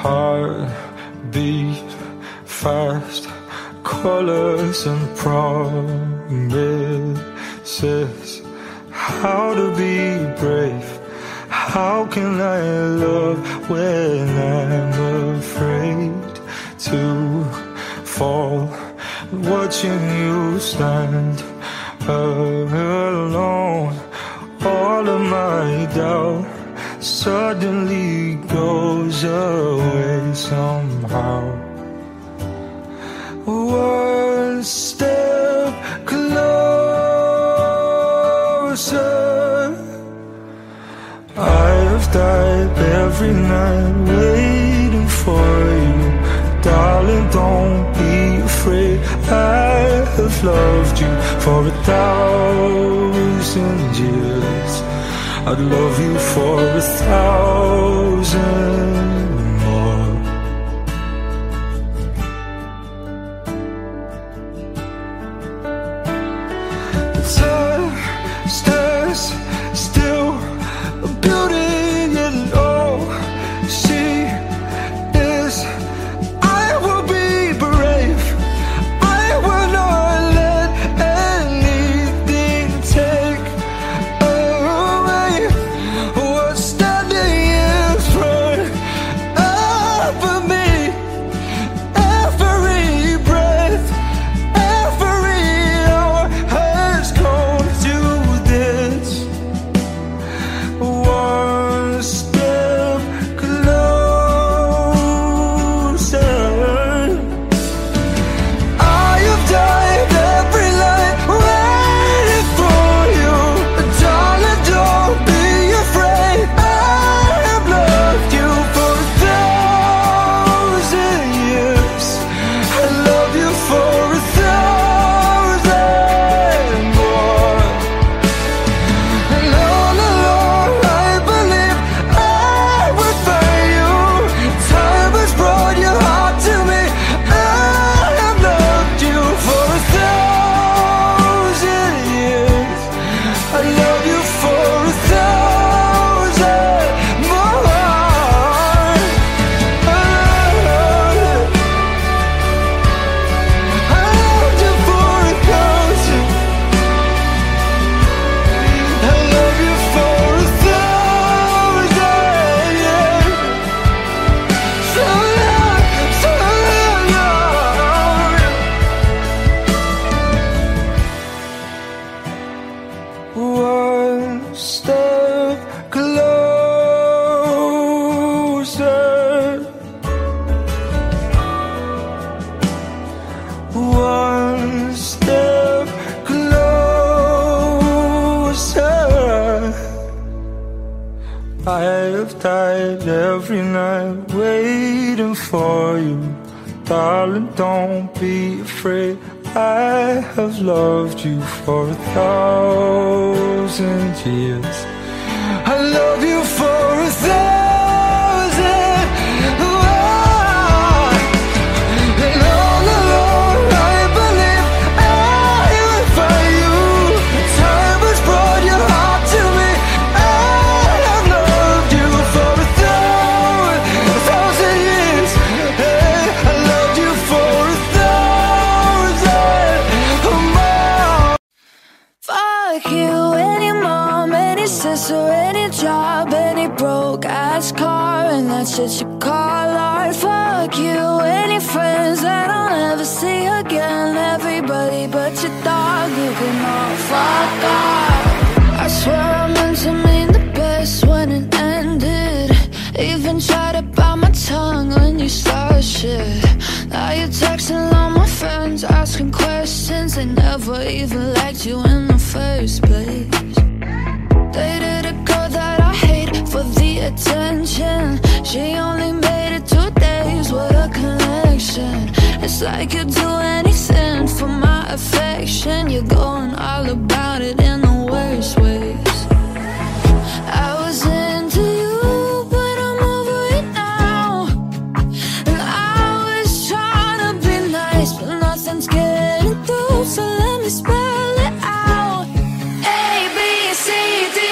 Heart beat fast, colors and promises. How to be brave, how can I love when I'm afraid to fall, watching you stand alone. All of my doubt suddenly goes away somehow. One step closer. I have died every night waiting for you. Darling, don't be afraid. I have loved you for 1,000 years. I'd love you for 1,000 more. The time stands still, building it all. She is, I will be brave. I will not let anything take away what's standing in front of me. Every breath, every hour has come to this. One step closer. I have died every night waiting for you. Darling, don't be afraid. I have loved you for 1,000 years. I love you for 1,000 more. And all along I believe I will find you. Time has brought your heart to me. I have loved you for 1,000 years. I love you for 1,000 more. I loved you for 1,000. I love you for 1,000 years. So long, so long. One step closer. One step closer. I have died every night waiting for you. Darling, don't be afraid. I have loved you for 1,000 years. I love you for 1,000. And all along I believe I will find you. Time has brought your heart to me. I have loved you for 1,000 years. Hey, I loved you for 1,000 more. Fuck you, any mom, any sister, any job, any broke ass car, and that shit you call art. Fuck you, any friends that I'll never see again. Everybody but your dog, you can all fuck off. I swear I meant to mean the best when it ended. Even tried to bite my tongue when you started shit. Now you're texting all my friends, asking questions. They never even liked you in the first place. Dated a girl that I hate for the attention. She only made it 2 days, what a connection. It's like you'd do anything for my affection. You're going all about it in the worst ways. I was into you, but I'm over it now. And I was trying to be nice, but nothing's getting through. So let me spell it out. A, B, C, D, E,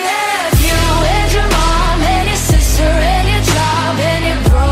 F. You and your mom and your sister and your job and your bro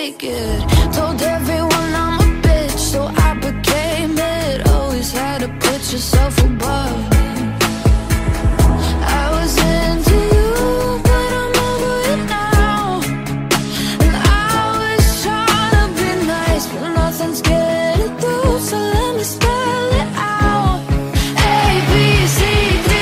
take it. Told everyone I'm a bitch, so I became it. Always had to put yourself above me. I was into you, but I'm over it now. And I was trying to be nice, but nothing's getting through, so let me spell it out. A, B, C, D, E,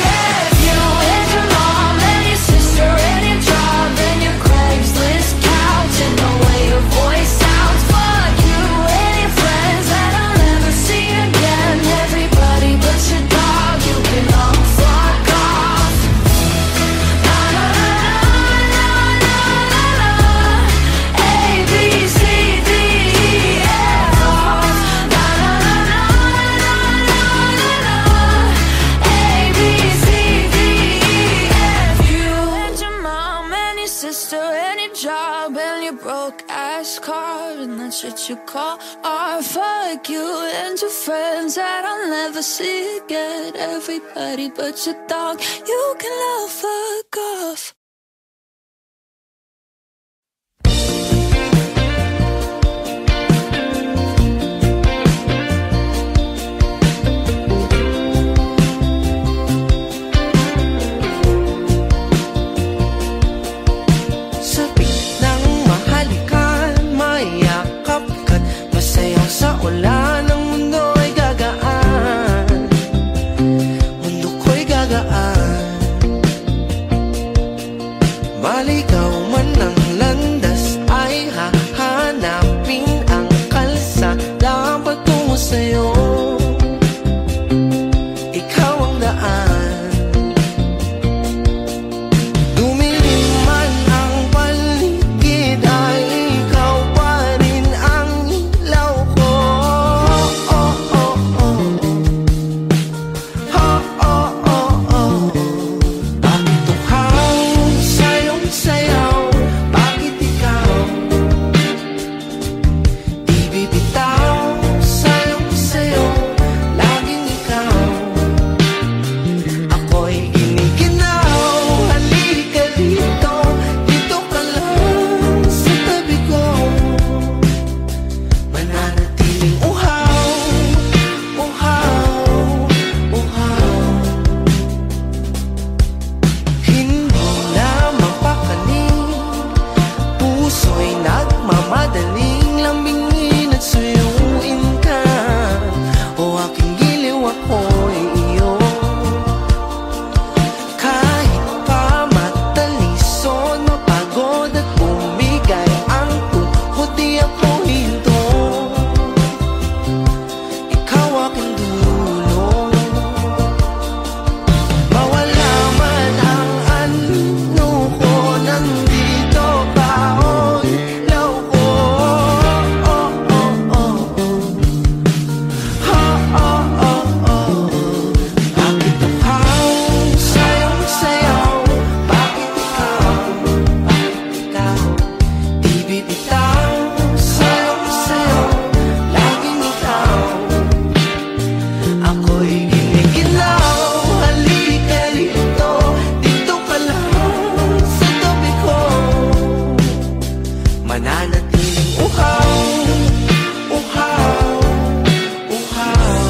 F. You and your mom and your sister and your job and your Craigslist couch and the way your voice sounds. Fuck you and your friends that I'll never see again. Everybody but your dog, you can all fuck off. Na na na na na na na. A, B, C, D, E, F. Na na na na na na na. A, B, C, D, E, F. You and your mom and your sister and your job and your broke ass car and that shit you call art. Fuck you and your friends that I'll never see again. Everybody but your dog, you can all fuck off. Sabi ng mahalikan, mayakap ka't masayang sa ulan. Ang mundo ay gagaan, mundo ko'y gagaan. Maligaw man ang landas ay hahanapin ang kalsada patungo sa'yo. Ikaw ang daan. Dumilim man ang paligid ay ikaw pa rin ang ilaw ko. Oh, oh, oh. Oh, oh, oh, oh. Bakit tuhaw sa'yong sayaw? Bakit ikaw di bibitaw? Sa'yong sayo, laging ikaw. Ako'y giniginaw, halika dito. Dito ka lang sa tabi ko. Mananatiling uhaw, uhaw, uhaw. Hindi na mapakaling, puso'y nagmamadaling lambingin at suyuin ka. O aking giliw, ako'y iyo. Kahit pa matalison, mapagod at bumigay ang tuhod, di ako hinto. Ikaw aking dulo. Mawala man ang ano ko, nandito pa o ilaw ko. Oh, oh, oh, oh. Oh, oh, oh, oh. Bakit tuhaw sa'yong sayaw? Bakit ikaw di bibitaw? Sa'yong sayo, laging ikaw. Ako'y giniginaw, halika rito. Dito ka lang sa tabi ko. Mananatiling uhaw, uhaw, uhaw.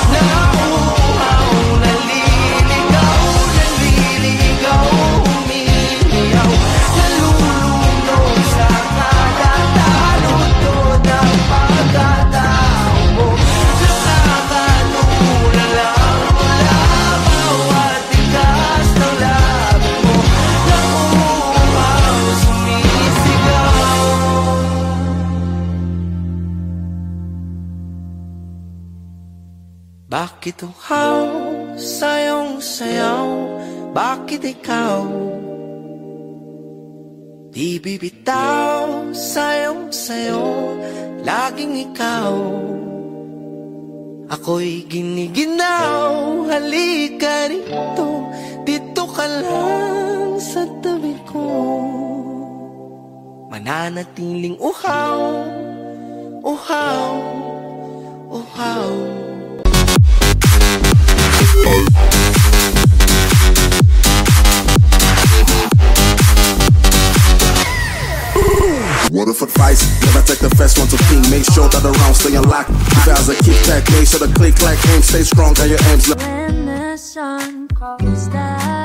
Nauuhaw, naliligaw, naliligaw, umiiyaw, nalulunod sa kadatalutod ng pagkatao mo. Nakakanula lang mula bawat tigas ng labi mo. Nauuhaw, sumisigaw. Bakit uhaw sa'yong sayaw? Bakit ikaw di bibitaw? Sa'yong sayo, laging ikaw. Ako'y giniginaw, halika rito. Dito ka lang sa tabi ko. mananatiling uhaw, uhaw, uhaw. Water for advice, never take the first one to king. Make sure that the rounds stay unlocked. If as a kick back, make sure the click clack aim stay strong and your aims. When the sun goes down,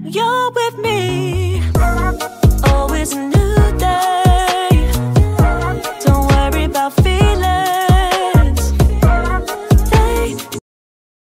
you're with me.